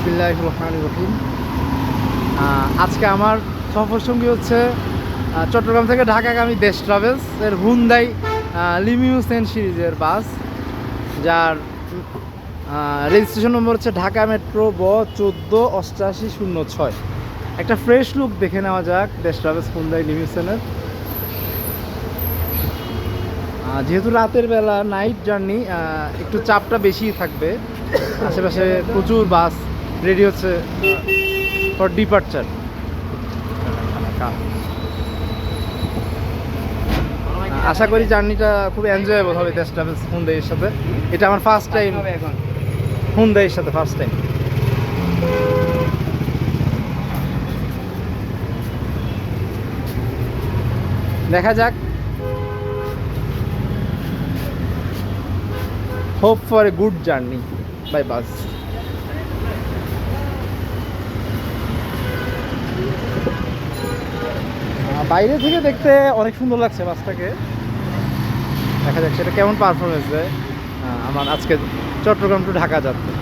বিসমিল্লাহির রহমানির রহিম। আজকে আমার সফর সঙ্গী হচ্ছে চট্টগ্রাম থেকে ঢাকাগামী দেশ ট্রাভেলস এর হুন্দাই লিমিউসেন সিরিজের বাস, যার রেজিস্ট্রেশন নম্বর হচ্ছে ঢাকা মেট্রো ব 148806। একটা ফ্রেশ লুক দেখে নেওয়া যাক দেশ ট্রাভেলস হুন্দাই লিমিউসেনের। যেহেতু রাতের বেলা নাইট জার্নি, একটু চাপটা বেশি থাকবে। আশেপাশে প্রচুর বাস রেডি হচ্ছে ফর ডিপার্চার। আশা করি জার্নিটা খুব এনজয়েবল হবে দেশ ট্রাভেলস হুন্দাইয়ের সাথে। এটা আমার ফার্স্ট টাইম হুন্দাইয়ের সাথে, ফার্স্ট টাইম। দেখা যাক। Hope for a good journey by bus. বাইরে থেকে দেখতে অনেক সুন্দর লাগছে বাসটাকে। দেখা যাক সেটা কেমন পারফরমেন্স দেয় আমার আজকে চট্টগ্রাম টু ঢাকা যাত্রা।